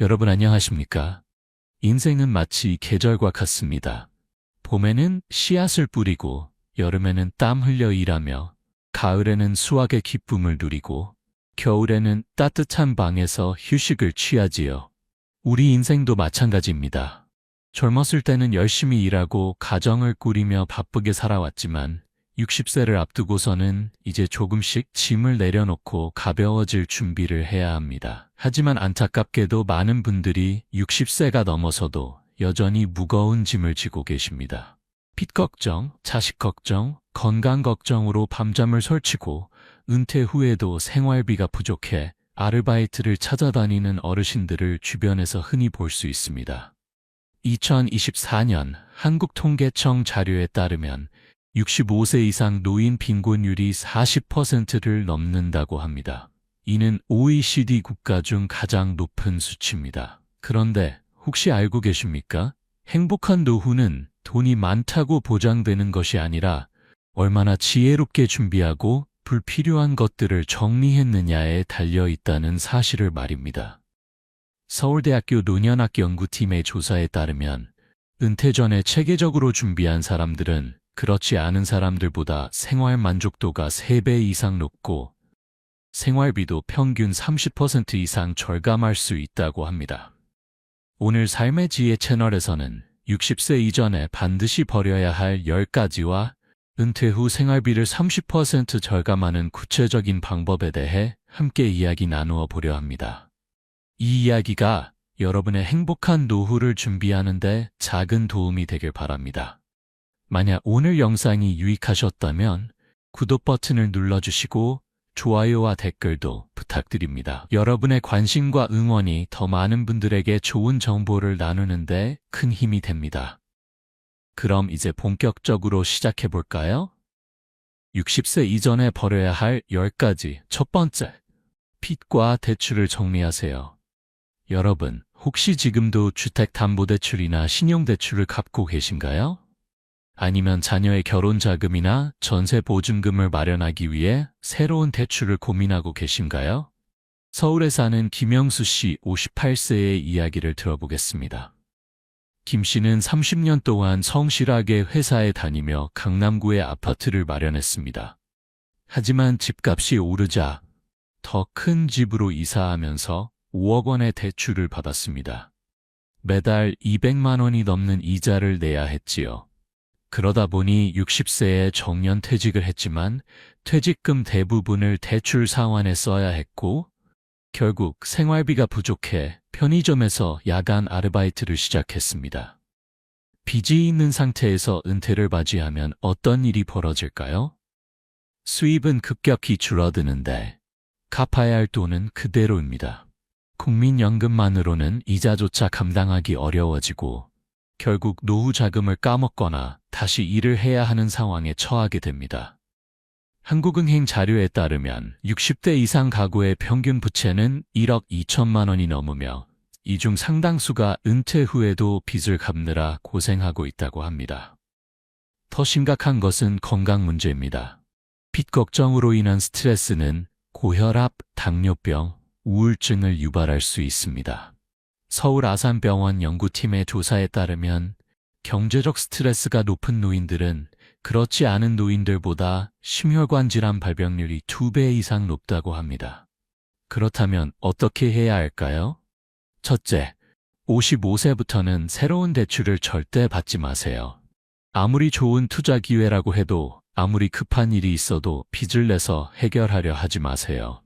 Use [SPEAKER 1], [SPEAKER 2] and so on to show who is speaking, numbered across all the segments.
[SPEAKER 1] 여러분 안녕하십니까? 인생은 마치 계절과 같습니다. 봄에는 씨앗을 뿌리고 여름에는 땀 흘려 일하며 가을에는 수확의 기쁨을 누리고 겨울에는 따뜻한 방에서 휴식을 취하지요. 우리 인생도 마찬가지입니다. 젊었을 때는 열심히 일하고 가정을 꾸리며 바쁘게 살아왔지만 60세를 앞두고서는 이제 조금씩 짐을 내려놓고 가벼워질 준비를 해야 합니다. 하지만 안타깝게도 많은 분들이 60세가 넘어서도 여전히 무거운 짐을 지고 계십니다. 빚 걱정, 자식 걱정, 건강 걱정으로 밤잠을 설치고 은퇴 후에도 생활비가 부족해 아르바이트를 찾아다니는 어르신들을 주변에서 흔히 볼 수 있습니다. 2024년 한국통계청 자료에 따르면 65세 이상 노인 빈곤율이 40%를 넘는다고 합니다. 이는 OECD 국가 중 가장 높은 수치입니다. 그런데 혹시 알고 계십니까? 행복한 노후는 돈이 많다고 보장되는 것이 아니라 얼마나 지혜롭게 준비하고 불필요한 것들을 정리했느냐에 달려 있다는 사실을 말입니다. 서울대학교 노년학 연구팀의 조사에 따르면 은퇴 전에 체계적으로 준비한 사람들은 그렇지 않은 사람들보다 생활 만족도가 3배 이상 높고 생활비도 평균 30% 이상 절감할 수 있다고 합니다. 오늘 삶의 지혜 채널에서는 60세 이전에 반드시 버려야 할 10가지와 은퇴 후 생활비를 30% 절감하는 구체적인 방법에 대해 함께 이야기 나누어 보려 합니다. 이 이야기가 여러분의 행복한 노후를 준비하는 데 작은 도움이 되길 바랍니다. 만약 오늘 영상이 유익하셨다면 구독 버튼을 눌러주시고 좋아요와 댓글도 부탁드립니다. 여러분의 관심과 응원이 더 많은 분들에게 좋은 정보를 나누는데 큰 힘이 됩니다. 그럼 이제 본격적으로 시작해 볼까요? 60세 이전에 버려야 할 10가지. 첫 번째, 빚과 대출을 정리하세요. 여러분, 혹시 지금도 주택담보대출이나 신용대출을 갚고 계신가요? 아니면 자녀의 결혼자금이나 전세보증금을 마련하기 위해 새로운 대출을 고민하고 계신가요? 서울에 사는 김영수 씨 58세의 이야기를 들어보겠습니다. 김 씨는 30년 동안 성실하게 회사에 다니며 강남구에 아파트를 마련했습니다. 하지만 집값이 오르자 더 큰 집으로 이사하면서 5억 원의 대출을 받았습니다. 매달 200만 원이 넘는 이자를 내야 했지요. 그러다 보니 60세에 정년퇴직을 했지만 퇴직금 대부분을 대출 상환에 써야 했고 결국 생활비가 부족해 편의점에서 야간 아르바이트를 시작했습니다. 빚이 있는 상태에서 은퇴를 맞이하면 어떤 일이 벌어질까요? 수입은 급격히 줄어드는데 갚아야 할 돈은 그대로입니다. 국민연금만으로는 이자조차 감당하기 어려워지고 결국 노후 자금을 까먹거나 다시 일을 해야 하는 상황에 처하게 됩니다. 한국은행 자료에 따르면 60대 이상 가구의 평균 부채는 1억 2천만 원이 넘으며 이 중 상당수가 은퇴 후에도 빚을 갚느라 고생하고 있다고 합니다. 더 심각한 것은 건강 문제입니다. 빚 걱정으로 인한 스트레스는 고혈압, 당뇨병, 우울증을 유발할 수 있습니다. 서울 아산병원 연구팀의 조사에 따르면 경제적 스트레스가 높은 노인들은 그렇지 않은 노인들보다 심혈관 질환 발병률이 2배 이상 높다고 합니다. 그렇다면 어떻게 해야 할까요? 첫째, 55세부터는 새로운 대출을 절대 받지 마세요. 아무리 좋은 투자 기회라고 해도 아무리 급한 일이 있어도 빚을 내서 해결하려 하지 마세요.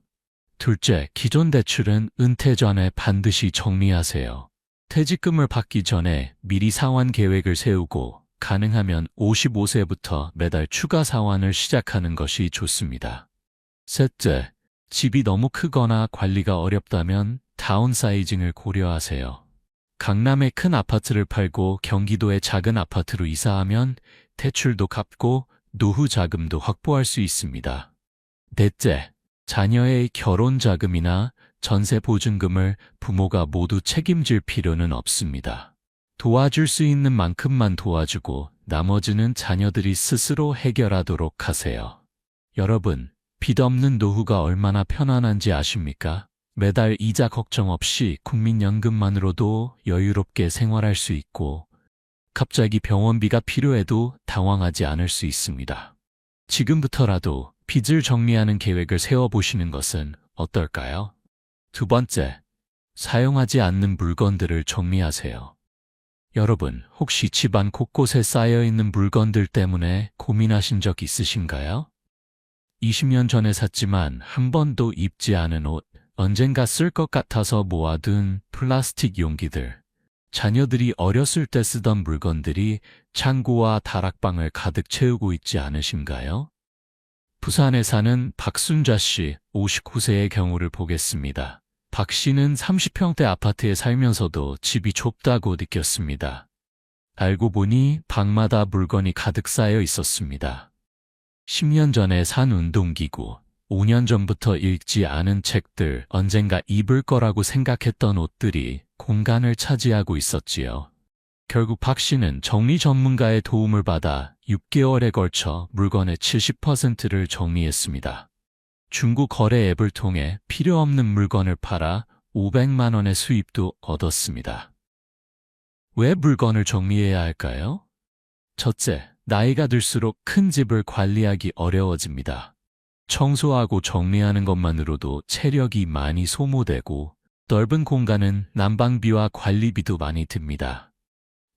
[SPEAKER 1] 둘째, 기존 대출은 은퇴 전에 반드시 정리하세요. 퇴직금을 받기 전에 미리 상환 계획을 세우고 가능하면 55세부터 매달 추가 상환을 시작하는 것이 좋습니다. 셋째, 집이 너무 크거나 관리가 어렵다면 다운사이징을 고려하세요. 강남의 큰 아파트를 팔고 경기도의 작은 아파트로 이사하면 대출도 갚고 노후 자금도 확보할 수 있습니다. 넷째, 자녀의 결혼 자금이나 전세 보증금을 부모가 모두 책임질 필요는 없습니다. 도와줄 수 있는 만큼만 도와주고 나머지는 자녀들이 스스로 해결하도록 하세요. 여러분, 빚 없는 노후가 얼마나 편안한지 아십니까? 매달 이자 걱정 없이 국민연금만으로도 여유롭게 생활할 수 있고 갑자기 병원비가 필요해도 당황하지 않을 수 있습니다. 지금부터라도 빚을 정리하는 계획을 세워보시는 것은 어떨까요? 두 번째, 사용하지 않는 물건들을 정리하세요. 여러분, 혹시 집안 곳곳에 쌓여있는 물건들 때문에 고민하신 적 있으신가요? 20년 전에 샀지만 한 번도 입지 않은 옷, 언젠가 쓸 것 같아서 모아둔 플라스틱 용기들, 자녀들이 어렸을 때 쓰던 물건들이 창고와 다락방을 가득 채우고 있지 않으신가요? 부산에 사는 박순자 씨 59세의 경우를 보겠습니다. 박 씨는 30평대 아파트에 살면서도 집이 좁다고 느꼈습니다. 알고 보니 방마다 물건이 가득 쌓여 있었습니다. 10년 전에 산 운동기구, 5년 전부터 읽지 않은 책들, 언젠가 입을 거라고 생각했던 옷들이 공간을 차지하고 있었지요. 결국 박 씨는 정리 전문가의 도움을 받아 6개월에 걸쳐 물건의 70%를 정리했습니다. 중고 거래 앱을 통해 필요 없는 물건을 팔아 500만 원의 수입도 얻었습니다. 왜 물건을 정리해야 할까요? 첫째, 나이가 들수록 큰 집을 관리하기 어려워집니다. 청소하고 정리하는 것만으로도 체력이 많이 소모되고 넓은 공간은 난방비와 관리비도 많이 듭니다.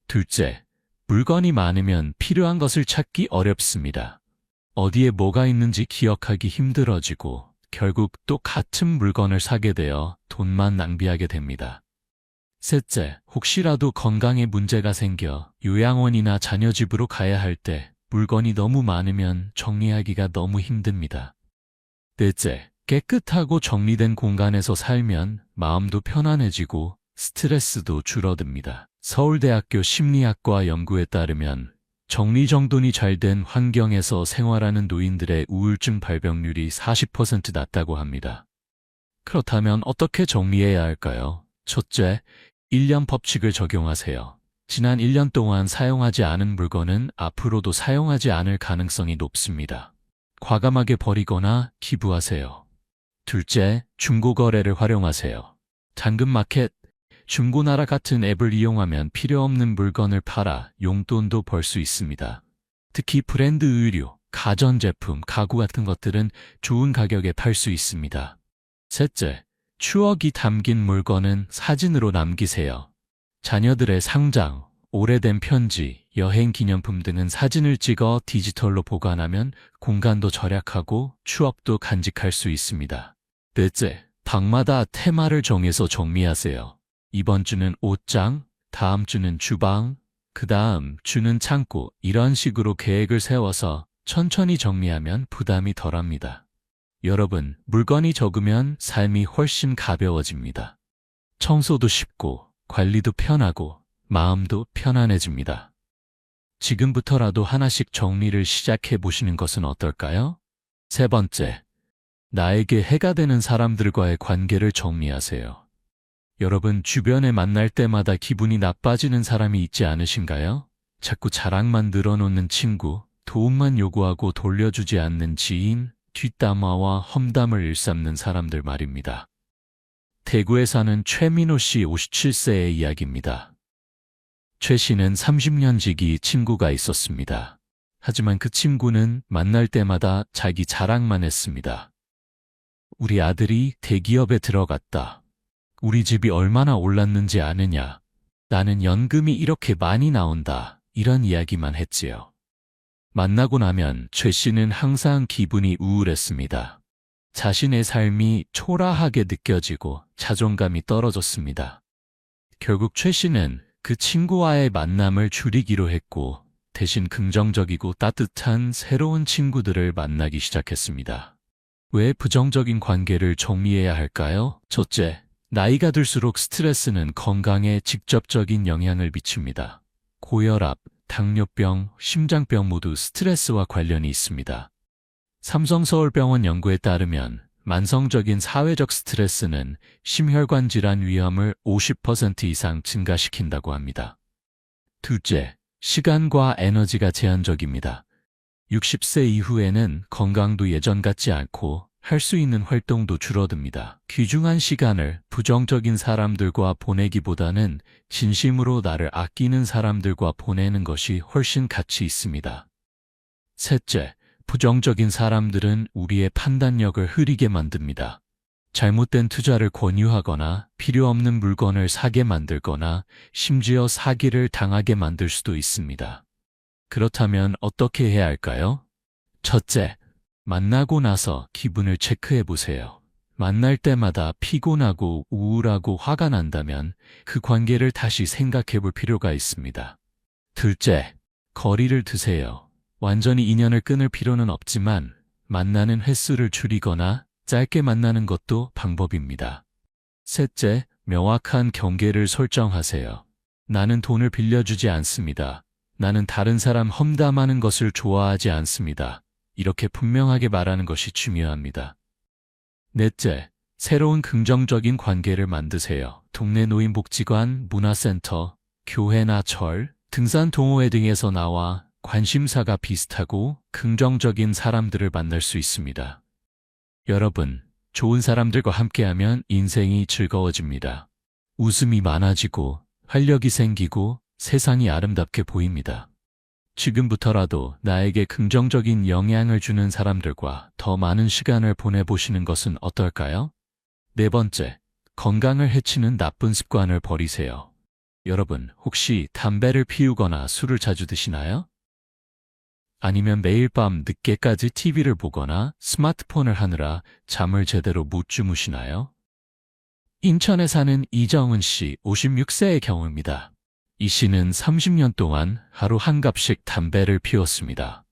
[SPEAKER 1] 둘째, 물건이 많으면 필요한 것을 찾기 어렵습니다. 어디에 뭐가 있는지 기억하기 힘들어지고 결국 또 같은 물건을 사게 되어 돈만 낭비하게 됩니다. 셋째, 혹시라도 건강에 문제가 생겨 요양원이나 자녀 집으로 가야 할 때 물건이 너무 많으면 정리하기가 너무 힘듭니다. 넷째, 깨끗하고 정리된 공간에서 살면 마음도 편안해지고 스트레스도 줄어듭니다. 서울대학교 심리학과 연구에 따르면 정리정돈이 잘 된 환경에서 생활하는 노인들의 우울증 발병률이 40% 낮다고 합니다. 그렇다면 어떻게 정리해야 할까요? 첫째, 1년 법칙을 적용하세요. 지난 1년 동안 사용하지 않은 물건은 앞으로도 사용하지 않을 가능성이 높습니다. 과감하게 버리거나 기부하세요. 둘째, 중고거래를 활용하세요. 당근마켓, 중고나라 같은 앱을 이용하면 필요 없는 물건을 팔아 용돈도 벌 수 있습니다. 특히 브랜드 의류, 가전제품, 가구 같은 것들은 좋은 가격에 팔 수 있습니다. 셋째, 추억이 담긴 물건은 사진으로 남기세요. 자녀들의 상장, 오래된 편지, 여행 기념품 등은 사진을 찍어 디지털로 보관하면 공간도 절약하고 추억도 간직할 수 있습니다. 넷째, 방마다 테마를 정해서 정리하세요. 이번 주는 옷장, 다음 주는 주방, 그 다음 주는 창고, 이런 식으로 계획을 세워서 천천히 정리하면 부담이 덜합니다. 여러분, 물건이 적으면 삶이 훨씬 가벼워집니다. 청소도 쉽고 관리도 편하고 마음도 편안해집니다. 지금부터라도 하나씩 정리를 시작해 보시는 것은 어떨까요? 세 번째, 나에게 해가 되는 사람들과의 관계를 정리하세요. 여러분, 주변에 만날 때마다 기분이 나빠지는 사람이 있지 않으신가요? 자꾸 자랑만 늘어놓는 친구, 도움만 요구하고 돌려주지 않는 지인, 뒷담화와 험담을 일삼는 사람들 말입니다. 대구에 사는 최민호 씨 57세의 이야기입니다. 최 씨는 30년 지기 친구가 있었습니다. 하지만 그 친구는 만날 때마다 자기 자랑만 했습니다. 우리 아들이 대기업에 들어갔다. 우리 집이 얼마나 올랐는지 아느냐. 나는 연금이 이렇게 많이 나온다. 이런 이야기만 했지요. 만나고 나면 최 씨는 항상 기분이 우울했습니다. 자신의 삶이 초라하게 느껴지고 자존감이 떨어졌습니다. 결국 최 씨는 그 친구와의 만남을 줄이기로 했고 대신 긍정적이고 따뜻한 새로운 친구들을 만나기 시작했습니다. 왜 부정적인 관계를 정리해야 할까요? 첫째, 나이가 들수록 스트레스는 건강에 직접적인 영향을 미칩니다. 고혈압, 당뇨병, 심장병 모두 스트레스와 관련이 있습니다. 삼성서울병원 연구에 따르면 만성적인 사회적 스트레스는 심혈관 질환 위험을 50% 이상 증가시킨다고 합니다. 둘째, 시간과 에너지가 제한적입니다. 60세 이후에는 건강도 예전 같지 않고 할 수 있는 활동도 줄어듭니다. 귀중한 시간을 부정적인 사람들과 보내기보다는 진심으로 나를 아끼는 사람들과 보내는 것이 훨씬 가치 있습니다. 셋째, 부정적인 사람들은 우리의 판단력을 흐리게 만듭니다. 잘못된 투자를 권유하거나 필요 없는 물건을 사게 만들거나 심지어 사기를 당하게 만들 수도 있습니다. 그렇다면 어떻게 해야 할까요? 첫째, 만나고 나서 기분을 체크해 보세요. 만날 때마다 피곤하고 우울하고 화가 난다면 그 관계를 다시 생각해 볼 필요가 있습니다. 둘째, 거리를 두세요. 완전히 인연을 끊을 필요는 없지만 만나는 횟수를 줄이거나 짧게 만나는 것도 방법입니다. 셋째, 명확한 경계를 설정하세요. 나는 돈을 빌려주지 않습니다. 나는 다른 사람 험담하는 것을 좋아하지 않습니다. 이렇게 분명하게 말하는 것이 중요합니다. 넷째, 새로운 긍정적인 관계를 만드세요. 동네 노인복지관, 문화센터, 교회나 절, 등산 동호회 등에서 나와 관심사가 비슷하고 긍정적인 사람들을 만날 수 있습니다. 여러분, 좋은 사람들과 함께하면 인생이 즐거워집니다. 웃음이 많아지고 활력이 생기고 세상이 아름답게 보입니다. 지금부터라도 나에게 긍정적인 영향을 주는 사람들과 더 많은 시간을 보내보시는 것은 어떨까요? 네 번째, 건강을 해치는 나쁜 습관을 버리세요. 여러분, 혹시 담배를 피우거나 술을 자주 드시나요? 아니면 매일 밤 늦게까지 TV를 보거나 스마트폰을 하느라 잠을 제대로 못 주무시나요? 인천에 사는 이정은 씨 56세의 경우입니다. 이 씨는 30년 동안 하루 한 갑씩 담배를 피웠습니다.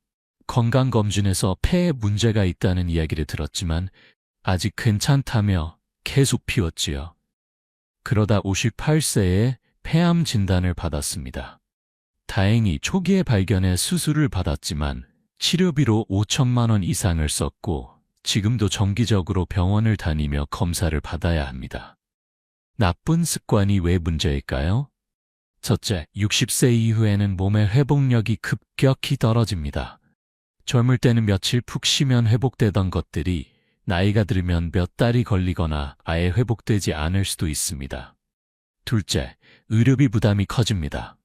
[SPEAKER 1] 건강검진에서 폐에 문제가 있다는 이야기를 들었지만 아직 괜찮다며 계속 피웠지요. 그러다 58세에 폐암 진단을 받았습니다. 다행히 초기에 발견해 수술을 받았지만 치료비로 5천만 원 이상을 썼고 지금도 정기적으로 병원을 다니며 검사를 받아야 합니다. 나쁜 습관이 왜 문제일까요? 첫째, 60세 이후에는 몸의 회복력이 급격히 떨어집니다. 젊을 때는 며칠 푹 쉬면 회복되던 것들이 나이가 들면 몇 달이 걸리거나 아예 회복되지 않을 수도 있습니다. 둘째, 의료비 부담이 커집니다.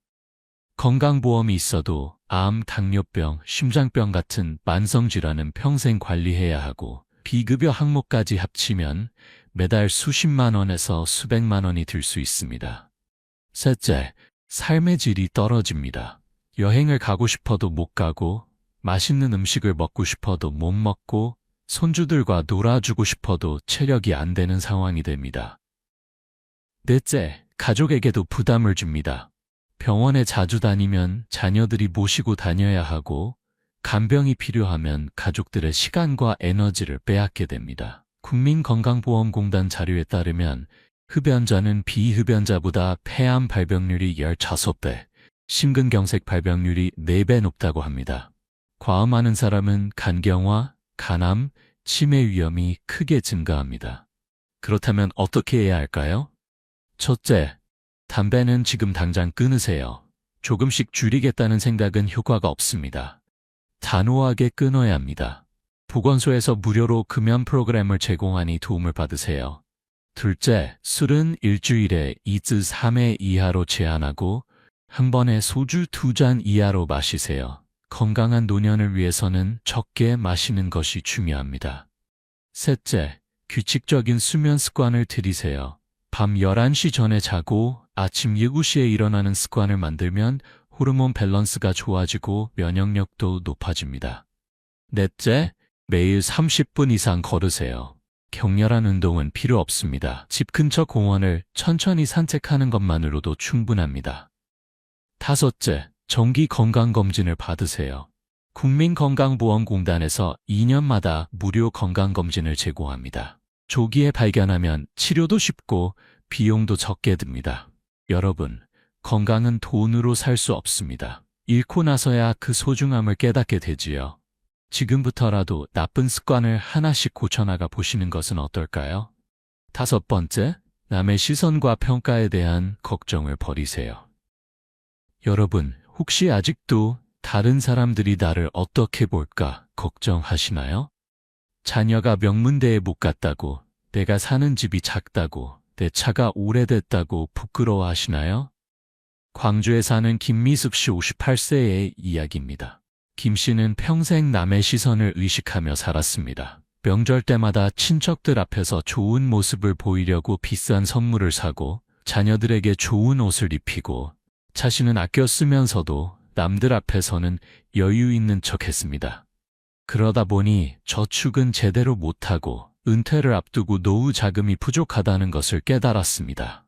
[SPEAKER 1] 건강보험이 있어도 암, 당뇨병, 심장병 같은 만성질환은 평생 관리해야 하고 비급여 항목까지 합치면 매달 수십만 원에서 수백만 원이 들 수 있습니다. 셋째, 삶의 질이 떨어집니다. 여행을 가고 싶어도 못 가고 맛있는 음식을 먹고 싶어도 못 먹고 손주들과 놀아주고 싶어도 체력이 안 되는 상황이 됩니다. 넷째, 가족에게도 부담을 줍니다. 병원에 자주 다니면 자녀들이 모시고 다녀야 하고 간병이 필요하면 가족들의 시간과 에너지를 빼앗게 됩니다. 국민건강보험공단 자료에 따르면 흡연자는 비흡연자보다 폐암 발병률이 15배, 심근경색 발병률이 4배 높다고 합니다. 과음하는 사람은 간경화, 간암, 치매 위험이 크게 증가합니다. 그렇다면 어떻게 해야 할까요? 첫째, 담배는 지금 당장 끊으세요. 조금씩 줄이겠다는 생각은 효과가 없습니다. 단호하게 끊어야 합니다. 보건소에서 무료로 금연 프로그램을 제공하니 도움을 받으세요. 둘째, 술은 일주일에 2~3회 이하로 제한하고 한 번에 소주 2잔 이하로 마시세요. 건강한 노년을 위해서는 적게 마시는 것이 중요합니다. 셋째, 규칙적인 수면 습관을 들이세요. 밤 11시 전에 자고 아침 7시에 일어나는 습관을 만들면 호르몬 밸런스가 좋아지고 면역력도 높아집니다. 넷째, 매일 30분 이상 걸으세요. 격렬한 운동은 필요 없습니다. 집 근처 공원을 천천히 산책하는 것만으로도 충분합니다. 다섯째, 정기 건강검진을 받으세요. 국민건강보험공단에서 2년마다 무료 건강검진을 제공합니다. 조기에 발견하면 치료도 쉽고 비용도 적게 듭니다. 여러분, 건강은 돈으로 살 수 없습니다. 잃고 나서야 그 소중함을 깨닫게 되지요. 지금부터라도 나쁜 습관을 하나씩 고쳐나가 보시는 것은 어떨까요? 다섯 번째, 남의 시선과 평가에 대한 걱정을 버리세요. 여러분, 혹시 아직도 다른 사람들이 나를 어떻게 볼까 걱정하시나요? 자녀가 명문대에 못 갔다고, 내가 사는 집이 작다고, 내 차가 오래됐다고 부끄러워하시나요? 광주에 사는 김미숙 씨 58세의 이야기입니다. 김 씨는 평생 남의 시선을 의식하며 살았습니다. 명절 때마다 친척들 앞에서 좋은 모습을 보이려고 비싼 선물을 사고 자녀들에게 좋은 옷을 입히고 자신은 아껴 쓰면서도 남들 앞에서는 여유 있는 척 했습니다. 그러다 보니 저축은 제대로 못하고 은퇴를 앞두고 노후 자금이 부족하다는 것을 깨달았습니다.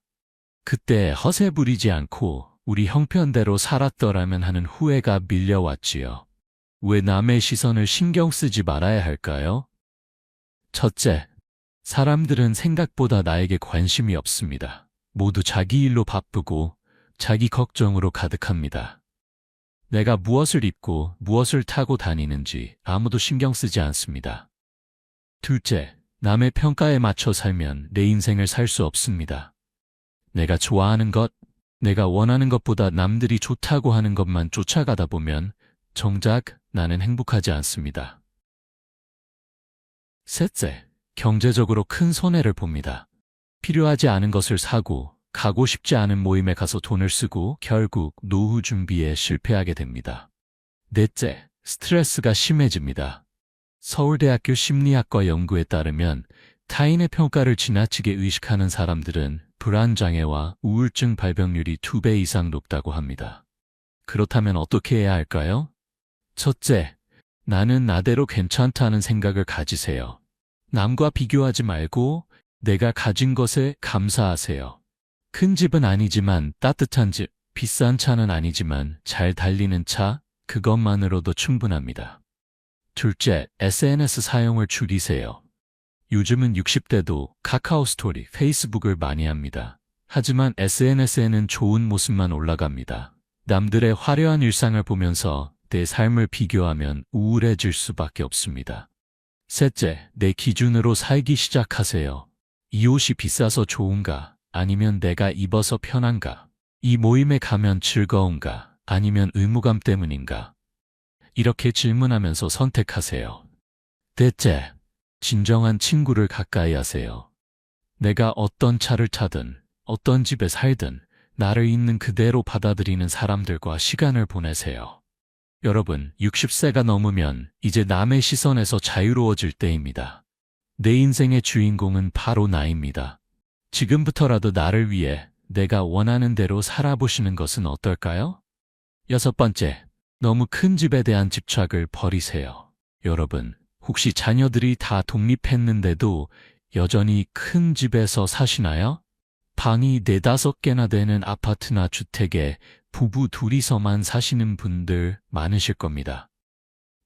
[SPEAKER 1] 그때 허세 부리지 않고 우리 형편대로 살았더라면 하는 후회가 밀려왔지요. 왜 남의 시선을 신경 쓰지 말아야 할까요? 첫째, 사람들은 생각보다 나에게 관심이 없습니다. 모두 자기 일로 바쁘고 자기 걱정으로 가득합니다. 내가 무엇을 입고 무엇을 타고 다니는지 아무도 신경 쓰지 않습니다. 둘째, 남의 평가에 맞춰 살면 내 인생을 살 수 없습니다. 내가 좋아하는 것, 내가 원하는 것보다 남들이 좋다고 하는 것만 쫓아가다 보면 정작 나는 행복하지 않습니다. 셋째, 경제적으로 큰 손해를 봅니다. 필요하지 않은 것을 사고 가고 싶지 않은 모임에 가서 돈을 쓰고 결국 노후 준비에 실패하게 됩니다. 넷째, 스트레스가 심해집니다. 서울대학교 심리학과 연구에 따르면 타인의 평가를 지나치게 의식하는 사람들은 불안장애와 우울증 발병률이 2배 이상 높다고 합니다. 그렇다면 어떻게 해야 할까요? 첫째, 나는 나대로 괜찮다는 생각을 가지세요. 남과 비교하지 말고 내가 가진 것에 감사하세요. 큰 집은 아니지만 따뜻한 집, 비싼 차는 아니지만 잘 달리는 차, 그것만으로도 충분합니다. 둘째, SNS 사용을 줄이세요. 요즘은 60대도 카카오 스토리, 페이스북을 많이 합니다. 하지만 SNS에는 좋은 모습만 올라갑니다. 남들의 화려한 일상을 보면서 내 삶을 비교하면 우울해질 수밖에 없습니다. 셋째, 내 기준으로 살기 시작하세요. 이 옷이 비싸서 좋은가? 아니면 내가 입어서 편한가? 이 모임에 가면 즐거운가? 아니면 의무감 때문인가? 이렇게 질문하면서 선택하세요. 넷째, 진정한 친구를 가까이 하세요. 내가 어떤 차를 타든 어떤 집에 살든 나를 있는 그대로 받아들이는 사람들과 시간을 보내세요. 여러분, 60세가 넘으면 이제 남의 시선에서 자유로워질 때입니다. 내 인생의 주인공은 바로 나입니다. 지금부터라도 나를 위해 내가 원하는 대로 살아보시는 것은 어떨까요? 여섯 번째, 너무 큰 집에 대한 집착을 버리세요. 여러분, 혹시 자녀들이 다 독립했는데도 여전히 큰 집에서 사시나요? 방이 4-5개나 되는 아파트나 주택에 부부 둘이서만 사시는 분들 많으실 겁니다.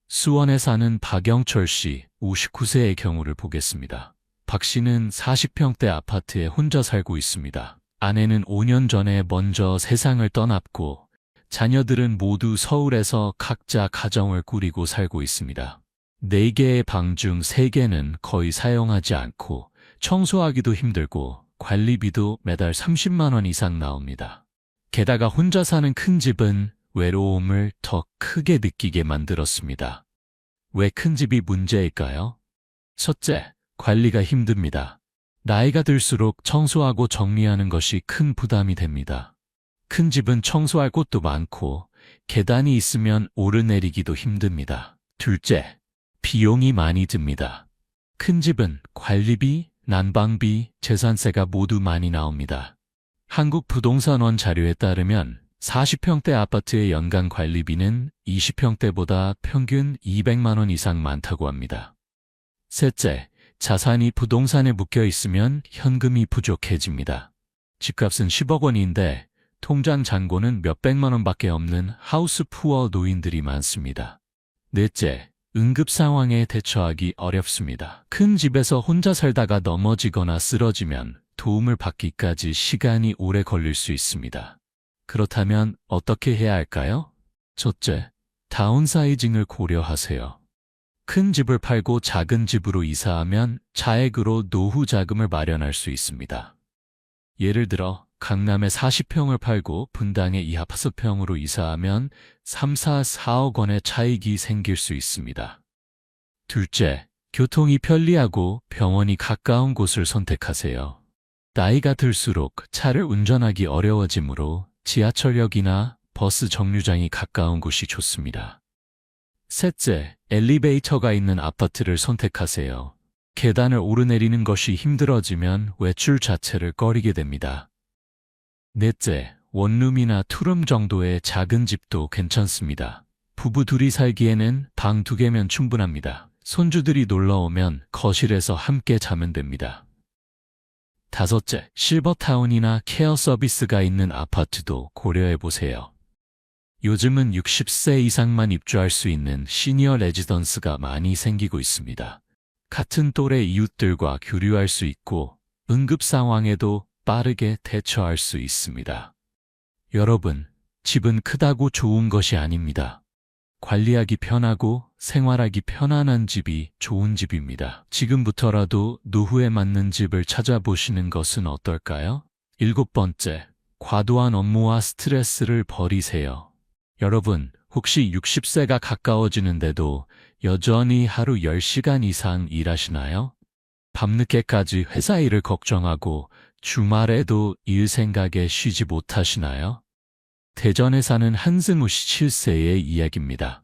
[SPEAKER 1] 수원에 사는 박영철 씨 59세의 경우를 보겠습니다. 박 씨는 40평대 아파트에 혼자 살고 있습니다. 아내는 5년 전에 먼저 세상을 떠났고 자녀들은 모두 서울에서 각자 가정을 꾸리고 살고 있습니다. 4개의 방 중 3개는 거의 사용하지 않고 청소하기도 힘들고 관리비도 매달 30만 원 이상 나옵니다. 게다가 혼자 사는 큰 집은 외로움을 더 크게 느끼게 만들었습니다. 왜 큰 집이 문제일까요? 첫째, 관리가 힘듭니다. 나이가 들수록 청소하고 정리하는 것이 큰 부담이 됩니다. 큰 집은 청소할 곳도 많고 계단이 있으면 오르내리기도 힘듭니다. 둘째, 비용이 많이 듭니다. 큰 집은 관리비, 난방비, 재산세가 모두 많이 나옵니다. 한국부동산원 자료에 따르면 40평대 아파트의 연간 관리비는 20평대보다 평균 200만 원 이상 많다고 합니다. 셋째, 자산이 부동산에 묶여 있으면 현금이 부족해집니다. 집값은 10억 원인데 통장 잔고는 몇백만 원밖에 없는 하우스 푸어 노인들이 많습니다. 넷째, 응급 상황에 대처하기 어렵습니다. 큰 집에서 혼자 살다가 넘어지거나 쓰러지면 도움을 받기까지 시간이 오래 걸릴 수 있습니다. 그렇다면 어떻게 해야 할까요? 첫째, 다운사이징을 고려하세요. 큰 집을 팔고 작은 집으로 이사하면 차액으로 노후 자금을 마련할 수 있습니다. 예를 들어 강남에 40평을 팔고 분당에 25평으로 이사하면 3, 4억 원의 차익이 생길 수 있습니다. 둘째, 교통이 편리하고 병원이 가까운 곳을 선택하세요. 나이가 들수록 차를 운전하기 어려워지므로 지하철역이나 버스 정류장이 가까운 곳이 좋습니다. 셋째, 엘리베이터가 있는 아파트를 선택하세요. 계단을 오르내리는 것이 힘들어지면 외출 자체를 꺼리게 됩니다. 넷째, 원룸이나 투룸 정도의 작은 집도 괜찮습니다. 부부 둘이 살기에는 방 2개면 충분합니다. 손주들이 놀러 오면 거실에서 함께 자면 됩니다. 다섯째, 실버타운이나 케어 서비스가 있는 아파트도 고려해 보세요. 요즘은 60세 이상만 입주할 수 있는 시니어 레지던스가 많이 생기고 있습니다. 같은 또래 이웃들과 교류할 수 있고 응급 상황에도 빠르게 대처할 수 있습니다. 여러분, 집은 크다고 좋은 것이 아닙니다. 관리하기 편하고 생활하기 편안한 집이 좋은 집입니다. 지금부터라도 노후에 맞는 집을 찾아보시는 것은 어떨까요? 7번째, 과도한 업무와 스트레스를 버리세요. 여러분, 혹시 60세가 가까워지는데도 여전히 하루 10시간 이상 일하시나요? 밤늦게까지 회사 일을 걱정하고 주말에도 일 생각에 쉬지 못하시나요? 대전에 사는 한승우 씨 7세의 이야기입니다.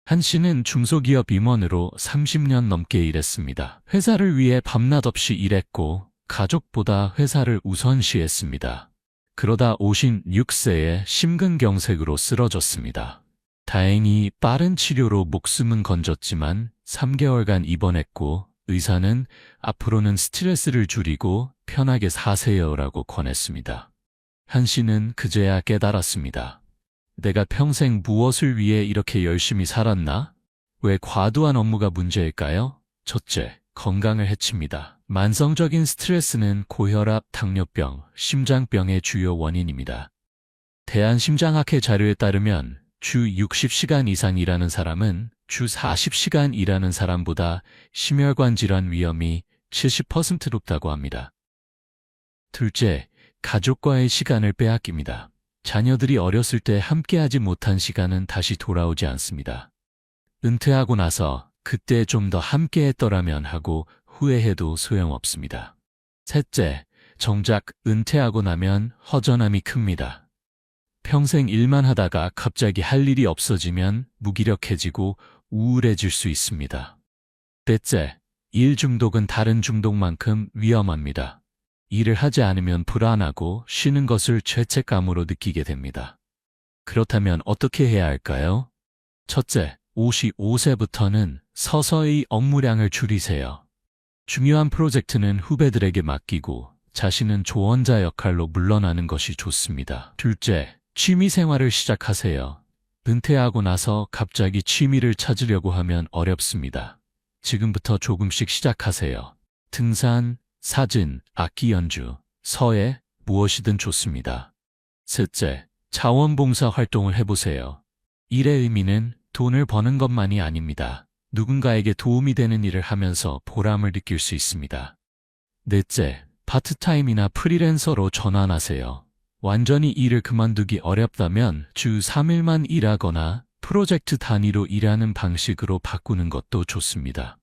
[SPEAKER 1] 한 씨는 중소기업 임원으로 30년 넘게 일했습니다. 회사를 위해 밤낮 없이 일했고 가족보다 회사를 우선시했습니다. 그러다 56세에 심근경색으로 쓰러졌습니다. 다행히 빠른 치료로 목숨은 건졌지만 3개월간 입원했고 의사는 앞으로는 스트레스를 줄이고 편하게 사세요라고 권했습니다. 한 씨는 그제야 깨달았습니다. 내가 평생 무엇을 위해 이렇게 열심히 살았나? 왜 과도한 업무가 문제일까요? 첫째, 건강을 해칩니다. 만성적인 스트레스는 고혈압, 당뇨병, 심장병의 주요 원인입니다. 대한심장학회 자료에 따르면 주 60시간 이상 일하는 사람은 주 40시간 일하는 사람보다 심혈관 질환 위험이 70% 높다고 합니다. 둘째, 가족과의 시간을 빼앗깁니다. 자녀들이 어렸을 때 함께하지 못한 시간은 다시 돌아오지 않습니다. 은퇴하고 나서 그때 좀 더 함께했더라면 하고 후회해도 소용없습니다. 셋째, 정작 은퇴하고 나면 허전함이 큽니다. 평생 일만 하다가 갑자기 할 일이 없어지면 무기력해지고 우울해질 수 있습니다. 넷째, 일 중독은 다른 중독만큼 위험합니다. 일을 하지 않으면 불안하고 쉬는 것을 죄책감으로 느끼게 됩니다. 그렇다면 어떻게 해야 할까요? 첫째, 55세부터는 서서히 업무량을 줄이세요. 중요한 프로젝트는 후배들에게 맡기고 자신은 조언자 역할로 물러나는 것이 좋습니다. 둘째, 취미 생활을 시작하세요. 은퇴하고 나서 갑자기 취미를 찾으려고 하면 어렵습니다. 지금부터 조금씩 시작하세요. 등산, 사진, 악기 연주, 서예, 무엇이든 좋습니다. 셋째, 자원봉사 활동을 해보세요. 일의 의미는 돈을 버는 것만이 아닙니다. 누군가에게 도움이 되는 일을 하면서 보람을 느낄 수 있습니다. 넷째, 파트타임이나 프리랜서로 전환하세요. 완전히 일을 그만두기 어렵다면 주 3일만 일하거나 프로젝트 단위로 일하는 방식으로 바꾸는 것도 좋습니다.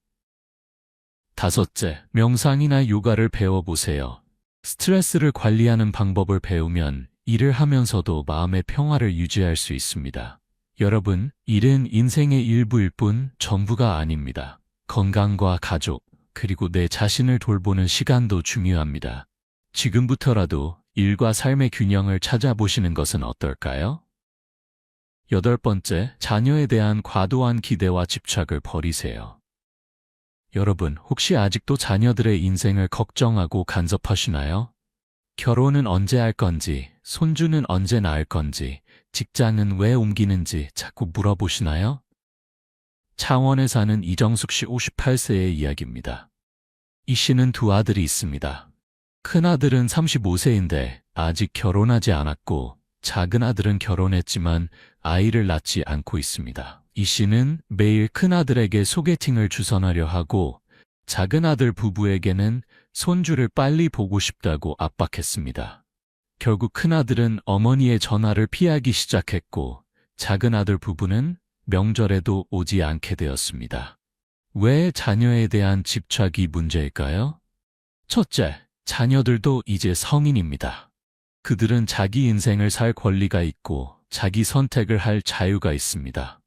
[SPEAKER 1] 다섯째, 명상이나 요가를 배워보세요. 스트레스를 관리하는 방법을 배우면 일을 하면서도 마음의 평화를 유지할 수 있습니다. 여러분, 일은 인생의 일부일 뿐 전부가 아닙니다. 건강과 가족, 그리고 내 자신을 돌보는 시간도 중요합니다. 지금부터라도 일과 삶의 균형을 찾아보시는 것은 어떨까요? 8번째, 자녀에 대한 과도한 기대와 집착을 버리세요. 여러분, 혹시 아직도 자녀들의 인생을 걱정하고 간섭하시나요? 결혼은 언제 할 건지, 손주는 언제 낳을 건지, 직장은 왜 옮기는지 자꾸 물어보시나요? 창원에 사는 이정숙 씨 58세의 이야기입니다. 이 씨는 두 아들이 있습니다. 큰아들은 35세인데 아직 결혼하지 않았고 작은 아들은 결혼했지만 아이를 낳지 않고 있습니다. 이 씨는 매일 큰아들에게 소개팅을 주선하려 하고 작은 아들 부부에게는 손주를 빨리 보고 싶다고 압박했습니다. 결국 큰아들은 어머니의 전화를 피하기 시작했고 작은 아들 부부는 명절에도 오지 않게 되었습니다. 왜 자녀에 대한 집착이 문제일까요? 첫째, 자녀들도 이제 성인입니다. 그들은 자기 인생을 살 권리가 있고 자기 선택을 할 자유가 있습니다.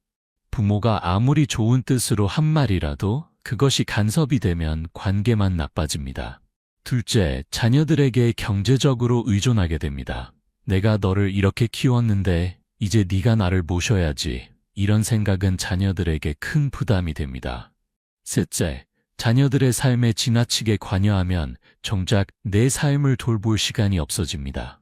[SPEAKER 1] 부모가 아무리 좋은 뜻으로 한 말이라도 그것이 간섭이 되면 관계만 나빠집니다. 둘째, 자녀들에게 경제적으로 의존하게 됩니다. 내가 너를 이렇게 키웠는데 이제 네가 나를 모셔야지. 이런 생각은 자녀들에게 큰 부담이 됩니다. 셋째, 자녀들의 삶에 지나치게 관여하면 정작 내 삶을 돌볼 시간이 없어집니다.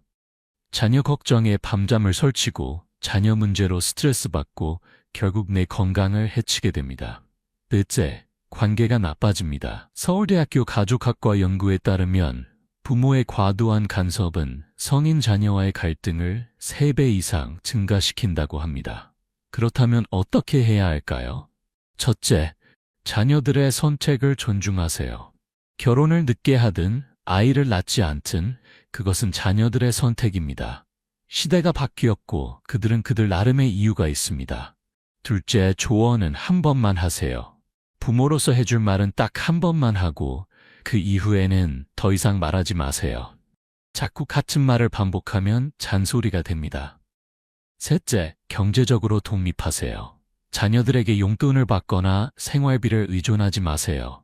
[SPEAKER 1] 자녀 걱정에 밤잠을 설치고 자녀 문제로 스트레스 받고 결국 내 건강을 해치게 됩니다. 넷째, 관계가 나빠집니다. 서울대학교 가족학과 연구에 따르면 부모의 과도한 간섭은 성인 자녀와의 갈등을 3배 이상 증가시킨다고 합니다. 그렇다면 어떻게 해야 할까요? 첫째, 자녀들의 선택을 존중하세요. 결혼을 늦게 하든 아이를 낳지 않든 그것은 자녀들의 선택입니다. 시대가 바뀌었고 그들은 그들 나름의 이유가 있습니다. 둘째, 조언은 한 번만 하세요. 부모로서 해줄 말은 딱 한 번만 하고 그 이후에는 더 이상 말하지 마세요. 자꾸 같은 말을 반복하면 잔소리가 됩니다. 셋째, 경제적으로 독립하세요. 자녀들에게 용돈을 받거나 생활비를 의존하지 마세요.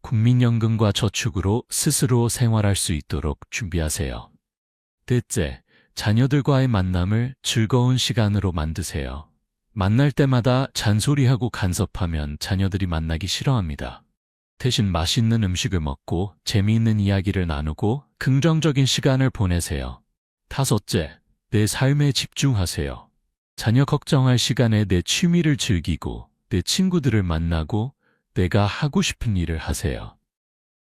[SPEAKER 1] 국민연금과 저축으로 스스로 생활할 수 있도록 준비하세요. 넷째, 자녀들과의 만남을 즐거운 시간으로 만드세요. 만날 때마다 잔소리하고 간섭하면 자녀들이 만나기 싫어합니다. 대신 맛있는 음식을 먹고 재미있는 이야기를 나누고 긍정적인 시간을 보내세요. 다섯째, 내 삶에 집중하세요. 자녀 걱정할 시간에 내 취미를 즐기고 내 친구들을 만나고 내가 하고 싶은 일을 하세요.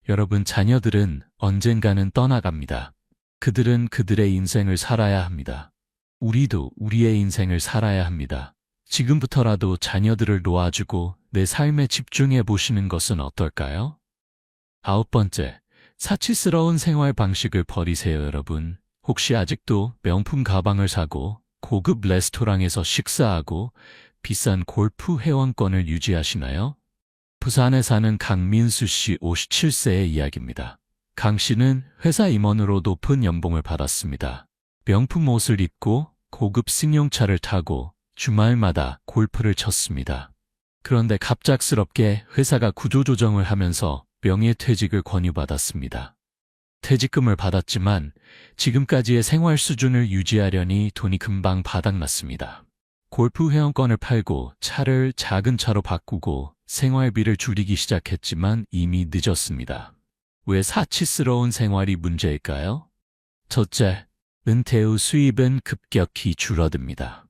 [SPEAKER 1] 여러분, 자녀들은 언젠가는 떠나갑니다. 그들은 그들의 인생을 살아야 합니다. 우리도 우리의 인생을 살아야 합니다. 지금부터라도 자녀들을 놓아주고 내 삶에 집중해 보시는 것은 어떨까요? 9번째, 사치스러운 생활 방식을 버리세요. 여러분, 혹시 아직도 명품 가방을 사고 고급 레스토랑에서 식사하고 비싼 골프 회원권을 유지하시나요? 부산에 사는 강민수 씨 57세의 이야기입니다. 강 씨는 회사 임원으로 높은 연봉을 받았습니다. 명품 옷을 입고 고급 승용차를 타고 주말마다 골프를 쳤습니다. 그런데 갑작스럽게 회사가 구조조정을 하면서 명예퇴직을 권유받았습니다. 퇴직금을 받았지만 지금까지의 생활 수준을 유지하려니 돈이 금방 바닥났습니다. 골프 회원권을 팔고 차를 작은 차로 바꾸고 생활비를 줄이기 시작했지만 이미 늦었습니다. 왜 사치스러운 생활이 문제일까요? 첫째, 은퇴 후 수입은 급격히 줄어듭니다.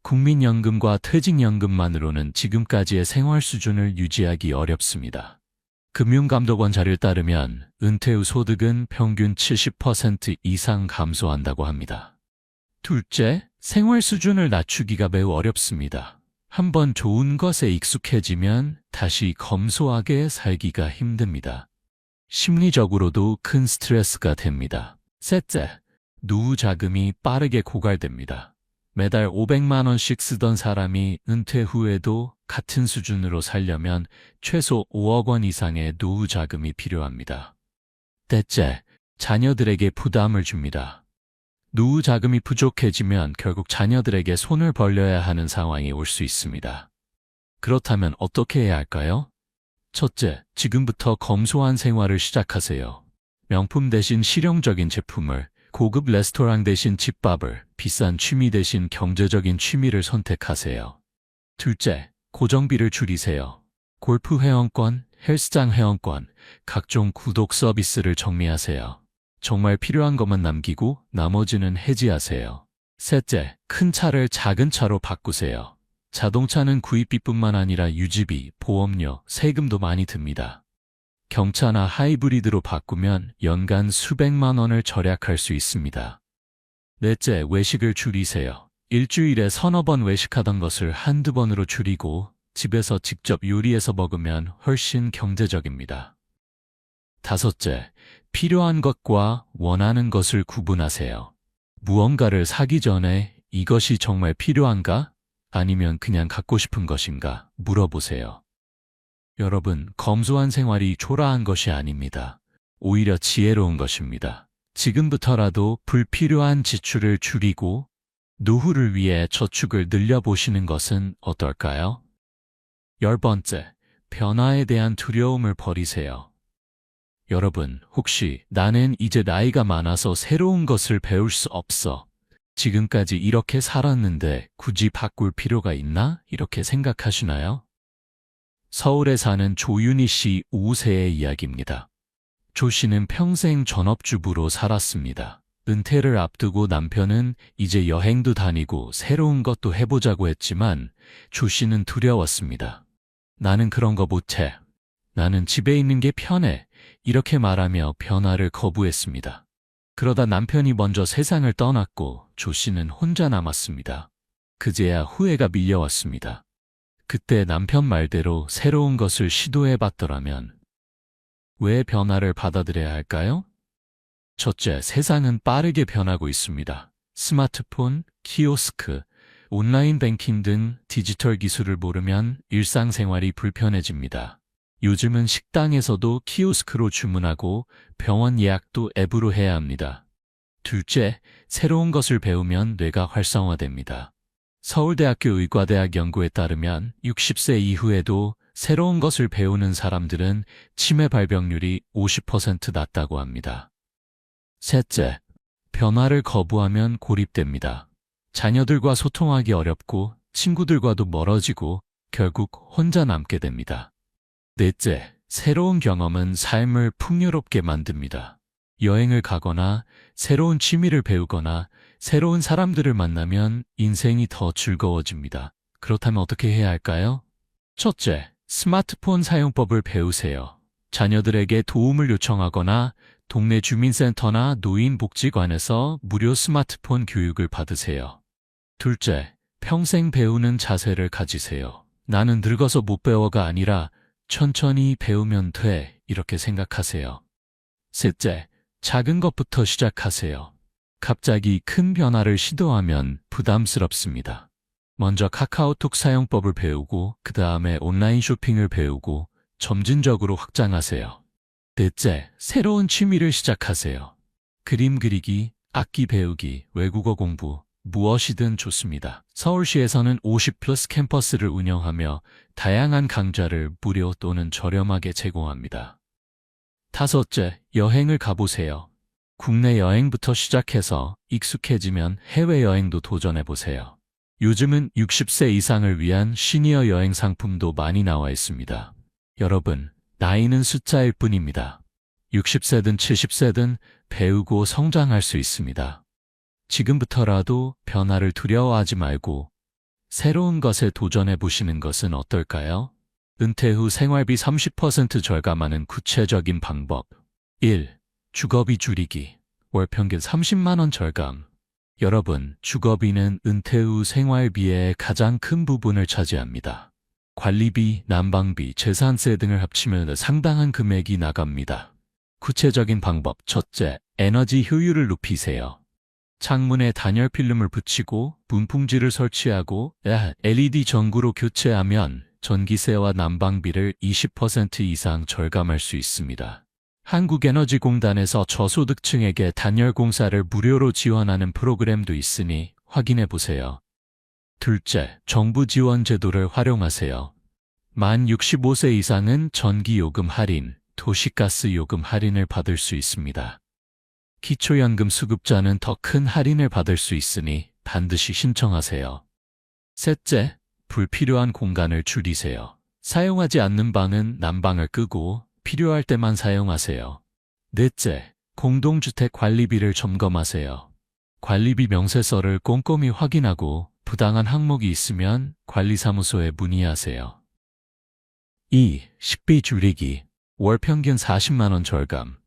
[SPEAKER 1] 국민연금과 퇴직연금만으로는 지금까지의 생활 수준을 유지하기 어렵습니다. 금융감독원 자료에 따르면 은퇴 후 소득은 평균 70% 이상 감소한다고 합니다. 둘째, 생활 수준을 낮추기가 매우 어렵습니다. 한번 좋은 것에 익숙해지면 다시 검소하게 살기가 힘듭니다. 심리적으로도 큰 스트레스가 됩니다. 셋째, 노후 자금이 빠르게 고갈됩니다. 매달 500만 원씩 쓰던 사람이 은퇴 후에도 같은 수준으로 살려면 최소 5억 원 이상의 노후 자금이 필요합니다. 넷째, 자녀들에게 부담을 줍니다. 노후 자금이 부족해지면 결국 자녀들에게 손을 벌려야 하는 상황이 올 수 있습니다. 그렇다면 어떻게 해야 할까요? 첫째, 지금부터 검소한 생활을 시작하세요. 명품 대신 실용적인 제품을, 고급 레스토랑 대신 집밥을, 비싼 취미 대신 경제적인 취미를 선택하세요. 둘째, 고정비를 줄이세요. 골프 회원권, 헬스장 회원권, 각종 구독 서비스를 정리하세요. 정말 필요한 것만 남기고 나머지는 해지하세요. 셋째, 큰 차를 작은 차로 바꾸세요. 자동차는 구입비뿐만 아니라 유지비, 보험료, 세금도 많이 듭니다. 경차나 하이브리드로 바꾸면 연간 수백만 원을 절약할 수 있습니다. 넷째, 외식을 줄이세요. 일주일에 서너 번 외식하던 것을 한두 번으로 줄이고 집에서 직접 요리해서 먹으면 훨씬 경제적입니다. 다섯째, 필요한 것과 원하는 것을 구분하세요. 무언가를 사기 전에 이것이 정말 필요한가? 아니면 그냥 갖고 싶은 것인가? 물어보세요. 여러분, 검소한 생활이 초라한 것이 아닙니다. 오히려 지혜로운 것입니다. 지금부터라도 불필요한 지출을 줄이고 노후를 위해 저축을 늘려보시는 것은 어떨까요? 10번째, 변화에 대한 두려움을 버리세요. 여러분, 혹시 나는 이제 나이가 많아서 새로운 것을 배울 수 없어. 지금까지 이렇게 살았는데 굳이 바꿀 필요가 있나? 이렇게 생각하시나요? 서울에 사는 조윤희 씨 5세의 이야기입니다. 조 씨는 평생 전업주부로 살았습니다. 은퇴를 앞두고 남편은 이제 여행도 다니고 새로운 것도 해보자고 했지만 조 씨는 두려웠습니다. 나는 그런 거 못해. 나는 집에 있는 게 편해. 이렇게 말하며 변화를 거부했습니다. 그러다 남편이 먼저 세상을 떠났고 조 씨는 혼자 남았습니다. 그제야 후회가 밀려왔습니다. 그때 남편 말대로 새로운 것을 시도해봤더라면 왜 변화를 받아들여야 할까요? 첫째, 세상은 빠르게 변하고 있습니다. 스마트폰, 키오스크, 온라인 뱅킹 등 디지털 기술을 모르면 일상생활이 불편해집니다. 요즘은 식당에서도 키오스크로 주문하고 병원 예약도 앱으로 해야 합니다. 둘째, 새로운 것을 배우면 뇌가 활성화됩니다. 서울대학교 의과대학 연구에 따르면 60세 이후에도 새로운 것을 배우는 사람들은 치매 발병률이 50% 낮다고 합니다. 셋째, 변화를 거부하면 고립됩니다. 자녀들과 소통하기 어렵고 친구들과도 멀어지고 결국 혼자 남게 됩니다. 넷째, 새로운 경험은 삶을 풍요롭게 만듭니다. 여행을 가거나 새로운 취미를 배우거나 새로운 사람들을 만나면 인생이 더 즐거워집니다. 그렇다면 어떻게 해야 할까요? 첫째, 스마트폰 사용법을 배우세요. 자녀들에게 도움을 요청하거나 동네 주민센터나 노인복지관에서 무료 스마트폰 교육을 받으세요. 둘째, 평생 배우는 자세를 가지세요. 나는 늙어서 못 배워가 아니라 천천히 배우면 돼, 이렇게 생각하세요. 셋째, 작은 것부터 시작하세요. 갑자기 큰 변화를 시도하면 부담스럽습니다. 먼저 카카오톡 사용법을 배우고 그 다음에 온라인 쇼핑을 배우고 점진적으로 확장하세요. 넷째, 새로운 취미를 시작하세요. 그림 그리기, 악기 배우기, 외국어 공부, 무엇이든 좋습니다. 서울시에서는 50+ 캠퍼스를 운영하며 다양한 강좌를 무료 또는 저렴하게 제공합니다. 다섯째, 여행을 가보세요. 국내 여행부터 시작해서 익숙해지면 해외여행도 도전해보세요. 요즘은 60세 이상을 위한 시니어 여행 상품도 많이 나와 있습니다. 여러분, 나이는 숫자일 뿐입니다. 60세든 70세든 배우고 성장할 수 있습니다. 지금부터라도 변화를 두려워하지 말고 새로운 것에 도전해 보시는 것은 어떨까요? 은퇴 후 생활비 30% 절감하는 구체적인 방법. 1. 주거비 줄이기. 월 평균 30만 원 절감. 여러분, 주거비는 은퇴 후 생활비의 가장 큰 부분을 차지합니다. 관리비, 난방비, 재산세 등을 합치면 상당한 금액이 나갑니다. 구체적인 방법. 첫째, 에너지 효율을 높이세요. 창문에 단열 필름을 붙이고 문풍지를 설치하고 LED 전구로 교체하면 전기세와 난방비를 20% 이상 절감할 수 있습니다. 한국에너지공단에서 저소득층에게 단열 공사를 무료로 지원하는 프로그램도 있으니 확인해 보세요. 둘째, 정부 지원 제도를 활용하세요. 만 65세 이상은 전기요금 할인, 도시가스 요금 할인을 받을 수 있습니다. 기초연금 수급자는 더 큰 할인을 받을 수 있으니 반드시 신청하세요. 셋째, 불필요한 공간을 줄이세요. 사용하지 않는 방은 난방을 끄고 필요할 때만 사용하세요. 넷째, 공동주택 관리비를 점검하세요. 관리비 명세서를 꼼꼼히 확인하고 부당한 항목이 있으면 관리사무소에 문의하세요. 2. 식비 줄이기. 월 평균 40만 원 절감.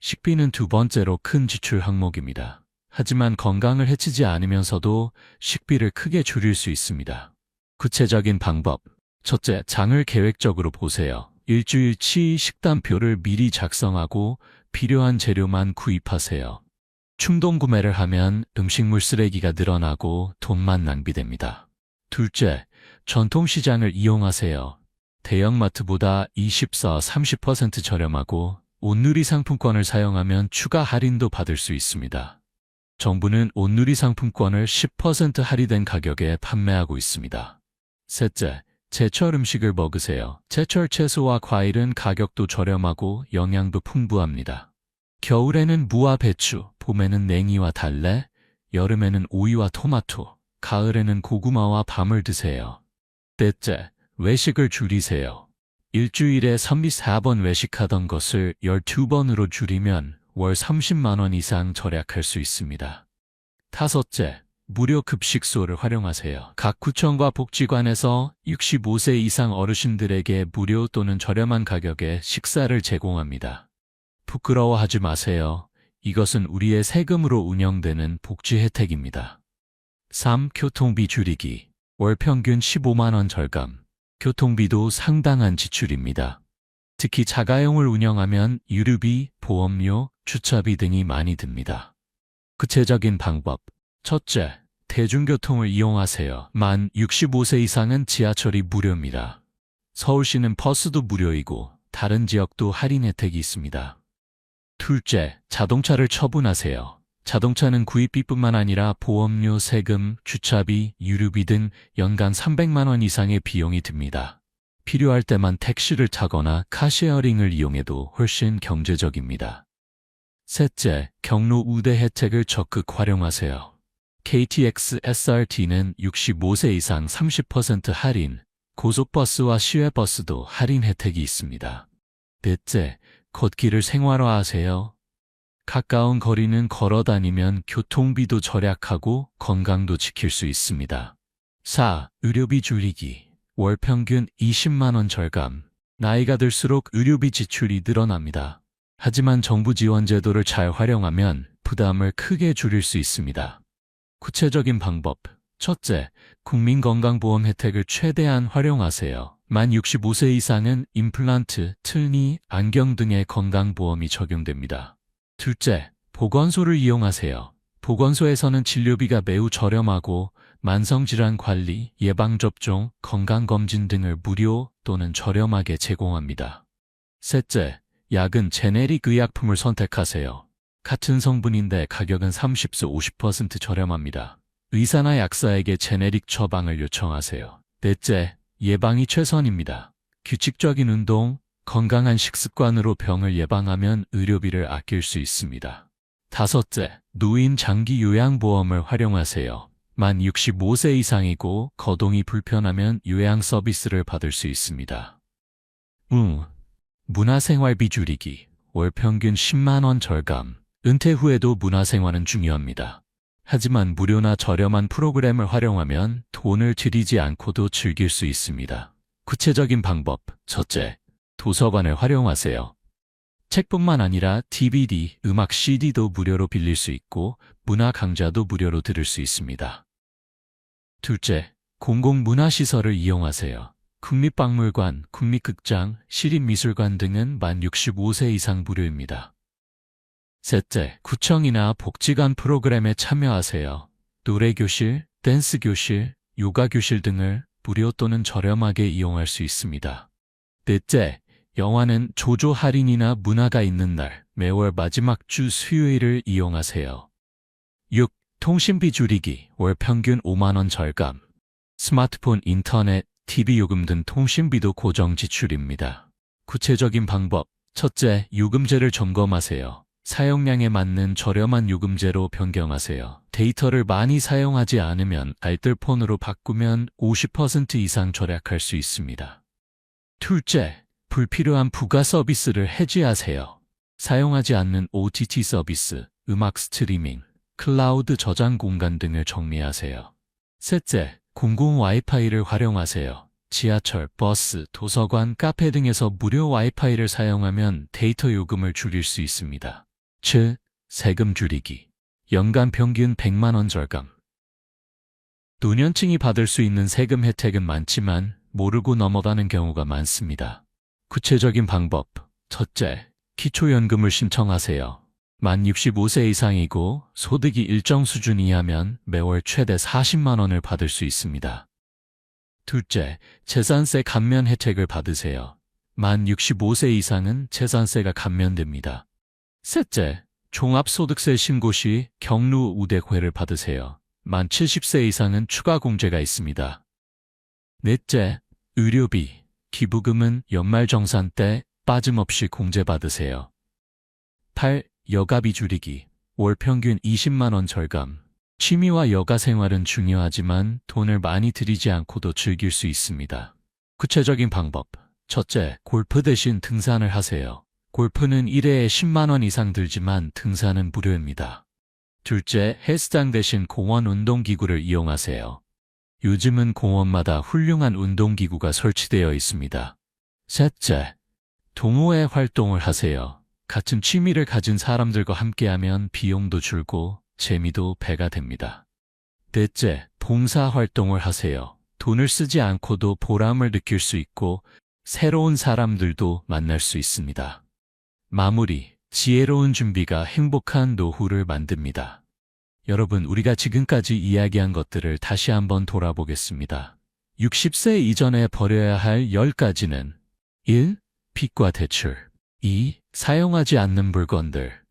[SPEAKER 1] 식비는 두 번째로 큰 지출 항목입니다. 하지만 건강을 해치지 않으면서도 식비를 크게 줄일 수 있습니다. 구체적인 방법. 첫째, 장을 계획적으로 보세요. 일주일치 식단표를 미리 작성하고 필요한 재료만 구입하세요. 충동 구매를 하면 음식물 쓰레기가 늘어나고 돈만 낭비됩니다. 둘째, 전통시장을 이용하세요. 대형마트보다 24-30% 저렴하고 온누리 상품권을 사용하면 추가 할인도 받을 수 있습니다. 정부는 온누리 상품권을 10% 할인된 가격에 판매하고 있습니다. 셋째, 제철 음식을 먹으세요. 제철 채소와 과일은 가격도 저렴하고 영양도 풍부합니다. 겨울에는 무와 배추, 봄에는 냉이와 달래, 여름에는 오이와 토마토, 가을에는 고구마와 밤을 드세요. 넷째, 외식을 줄이세요. 일주일에 3-4번 외식하던 것을 12번으로 줄이면 월 30만 원 이상 절약할 수 있습니다. 다섯째, 무료 급식소를 활용하세요. 각 구청과 복지관에서 65세 이상 어르신들에게 무료 또는 저렴한 가격에 식사를 제공합니다. 부끄러워하지 마세요. 이것은 우리의 세금으로 운영되는 복지 혜택입니다. 3. 교통비 줄이기. 월 평균 15만 원 절감. 교통비도 상당한 지출입니다. 특히 자가용을 운영하면 유류비, 보험료, 주차비 등이 많이 듭니다. 구체적인 방법. 첫째, 대중교통을 이용하세요. 만 65세 이상은 지하철이 무료입니다. 서울시는 버스도 무료이고 다른 지역도 할인 혜택이 있습니다. 둘째, 자동차를 처분하세요. 자동차는 구입비뿐만 아니라 보험료, 세금, 주차비, 유류비 등 연간 300만 원 이상의 비용이 듭니다. 필요할 때만 택시를 타거나 카쉐어링을 이용해도 훨씬 경제적입니다. 셋째, 경로 우대 혜택을 적극 활용하세요. KTX SRT는 65세 이상 30% 할인, 고속버스와 시외버스도 할인 혜택이 있습니다. 넷째, 걷기를 생활화하세요. 가까운 거리는 걸어 다니면 교통비도 절약하고 건강도 지킬 수 있습니다. 4. 의료비 줄이기. 월 평균 20만 원 절감. 나이가 들수록 의료비 지출이 늘어납니다. 하지만 정부 지원 제도를 잘 활용하면 부담을 크게 줄일 수 있습니다. 구체적인 방법. 첫째, 국민건강보험 혜택을 최대한 활용하세요. 만 65세 이상은 임플란트, 틀니, 안경 등의 건강보험이 적용됩니다. 둘째, 보건소를 이용하세요. 보건소에서는 진료비가 매우 저렴하고 만성질환 관리, 예방접종, 건강검진 등을 무료 또는 저렴하게 제공합니다. 셋째, 약은 제네릭 의약품을 선택하세요. 같은 성분인데 가격은 30-50% 저렴합니다. 의사나 약사에게 제네릭 처방을 요청하세요. 넷째, 예방이 최선입니다. 규칙적인 운동, 건강한 식습관으로 병을 예방하면 의료비를 아낄 수 있습니다. 다섯째, 노인 장기 요양보험을 활용하세요. 만 65세 이상이고 거동이 불편하면 요양 서비스를 받을 수 있습니다. 문화생활비 줄이기. 월 평균 10만 원 절감. 은퇴 후에도 문화생활은 중요합니다. 하지만 무료나 저렴한 프로그램을 활용하면 돈을 들이지 않고도 즐길 수 있습니다. 구체적인 방법. 첫째, 도서관을 활용하세요. 책뿐만 아니라 DVD, 음악 CD도 무료로 빌릴 수 있고 문화 강좌도 무료로 들을 수 있습니다. 둘째, 공공문화시설을 이용하세요. 국립박물관, 국립극장, 시립미술관 등은 만 65세 이상 무료입니다. 셋째, 구청이나 복지관 프로그램에 참여하세요. 노래교실, 댄스교실, 요가교실 등을 무료 또는 저렴하게 이용할 수 있습니다. 넷째, 영화는 조조 할인이나 문화가 있는 날, 매월 마지막 주 수요일을 이용하세요. 6. 통신비 줄이기. 월 평균 5만 원 절감. 스마트폰, 인터넷, TV 요금 등 통신비도 고정 지출입니다. 구체적인 방법. 첫째, 요금제를 점검하세요. 사용량에 맞는 저렴한 요금제로 변경하세요. 데이터를 많이 사용하지 않으면 알뜰폰으로 바꾸면 50% 이상 절약할 수 있습니다. 둘째, 불필요한 부가 서비스를 해지하세요. 사용하지 않는 OTT 서비스, 음악 스트리밍, 클라우드 저장 공간 등을 정리하세요. 셋째, 공공 와이파이를 활용하세요. 지하철, 버스, 도서관, 카페 등에서 무료 와이파이를 사용하면 데이터 요금을 줄일 수 있습니다. 7. 세금 줄이기. 연간 평균 100만 원 절감. 노년층이 받을 수 있는 세금 혜택은 많지만 모르고 넘어가는 경우가 많습니다. 구체적인 방법. 첫째, 기초연금을 신청하세요. 만 65세 이상이고 소득이 일정 수준 이하면 매월 최대 40만 원을 받을 수 있습니다. 둘째, 재산세 감면 혜택을 받으세요. 만 65세 이상은 재산세가 감면됩니다. 셋째, 종합소득세 신고 시 경로 우대회를 받으세요. 만 70세 이상은 추가 공제가 있습니다. 넷째, 의료비, 기부금은 연말정산 때 빠짐없이 공제받으세요. 8. 여가비 줄이기, 월 평균 20만 원 절감. 취미와 여가 생활은 중요하지만 돈을 많이 들이지 않고도 즐길 수 있습니다. 구체적인 방법. 첫째, 골프 대신 등산을 하세요. 골프는 1회에 10만 원 이상 들지만 등산은 무료입니다. 둘째, 헬스장 대신 공원 운동기구를 이용하세요. 요즘은 공원마다 훌륭한 운동기구가 설치되어 있습니다. 셋째, 동호회 활동을 하세요. 같은 취미를 가진 사람들과 함께하면 비용도 줄고 재미도 배가 됩니다. 넷째, 봉사활동을 하세요. 돈을 쓰지 않고도 보람을 느낄 수 있고 새로운 사람들도 만날 수 있습니다. 마무리, 지혜로운 준비가 행복한 노후를 만듭니다. 여러분, 우리가 지금까지 이야기한 것들을 다시 한번 돌아보겠습니다. 60세 이전에 버려야 할 10가지는 1. 빚과 대출 2. 사용하지 않는 물건들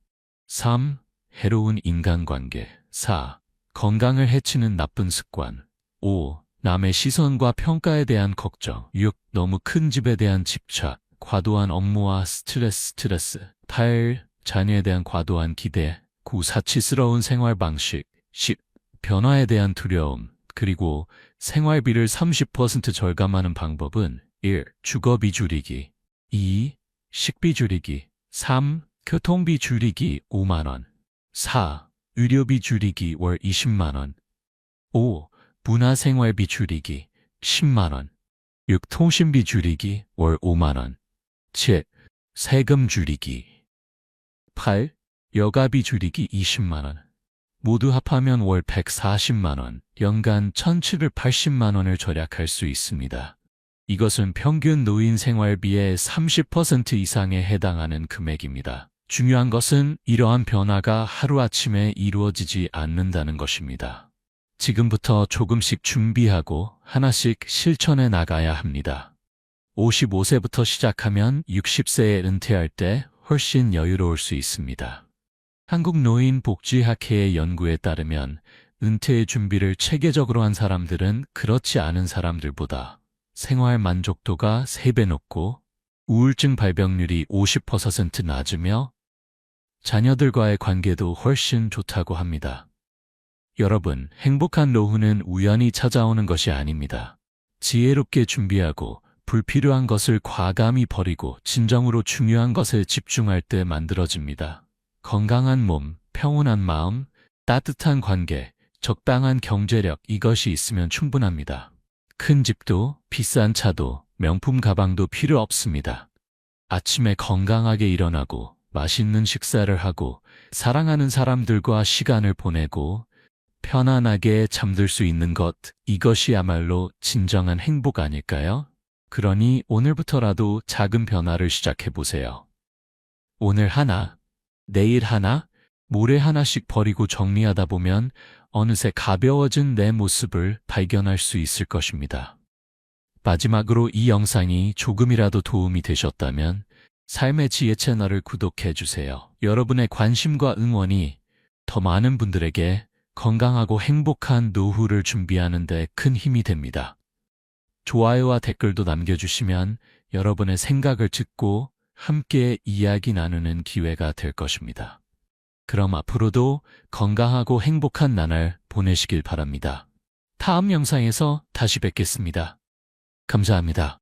[SPEAKER 1] 3. 해로운 인간관계 4. 건강을 해치는 나쁜 습관 5. 남의 시선과 평가에 대한 걱정 6. 너무 큰 집에 대한 집착 과도한 업무와 스트레스 8. 자녀에 대한 과도한 기대 9. 사치스러운 생활 방식 10. 변화에 대한 두려움 그리고 생활비를 30% 절감하는 방법은 1. 주거비 줄이기 2. 식비 줄이기 3. 교통비 줄이기 5만 원 4. 의료비 줄이기 월 20만 원 5. 문화생활비 줄이기 10만 원 6. 통신비 줄이기 월 5만 원 7. 세금 줄이기 8. 여가비 줄이기 20만 원 모두 합하면 월 140만 원, 연간 1,780만 원을 절약할 수 있습니다. 이것은 평균 노인 생활비의 30% 이상에 해당하는 금액입니다. 중요한 것은 이러한 변화가 하루아침에 이루어지지 않는다는 것입니다. 지금부터 조금씩 준비하고 하나씩 실천해 나가야 합니다. 55세부터 시작하면 60세에 은퇴할 때 훨씬 여유로울 수 있습니다. 한국노인복지학회의 연구에 따르면 은퇴의 준비를 체계적으로 한 사람들은 그렇지 않은 사람들보다 생활 만족도가 3배 높고 우울증 발병률이 50% 낮으며 자녀들과의 관계도 훨씬 좋다고 합니다. 여러분, 행복한 노후는 우연히 찾아오는 것이 아닙니다. 지혜롭게 준비하고 불필요한 것을 과감히 버리고 진정으로 중요한 것에 집중할 때 만들어집니다. 건강한 몸, 평온한 마음, 따뜻한 관계, 적당한 경제력 이것이 있으면 충분합니다. 큰 집도 비싼 차도 명품 가방도 필요 없습니다. 아침에 건강하게 일어나고 맛있는 식사를 하고 사랑하는 사람들과 시간을 보내고 편안하게 잠들 수 있는 것, 이것이야말로 진정한 행복 아닐까요? 그러니 오늘부터라도 작은 변화를 시작해보세요. 오늘 하나, 내일 하나, 모레 하나씩 버리고 정리하다 보면 어느새 가벼워진 내 모습을 발견할 수 있을 것입니다. 마지막으로 이 영상이 조금이라도 도움이 되셨다면 삶의 지혜 채널을 구독해주세요. 여러분의 관심과 응원이 더 많은 분들에게 건강하고 행복한 노후를 준비하는 데 큰 힘이 됩니다. 좋아요와 댓글도 남겨주시면 여러분의 생각을 듣고 함께 이야기 나누는 기회가 될 것입니다. 그럼 앞으로도 건강하고 행복한 나날 보내시길 바랍니다. 다음 영상에서 다시 뵙겠습니다. 감사합니다.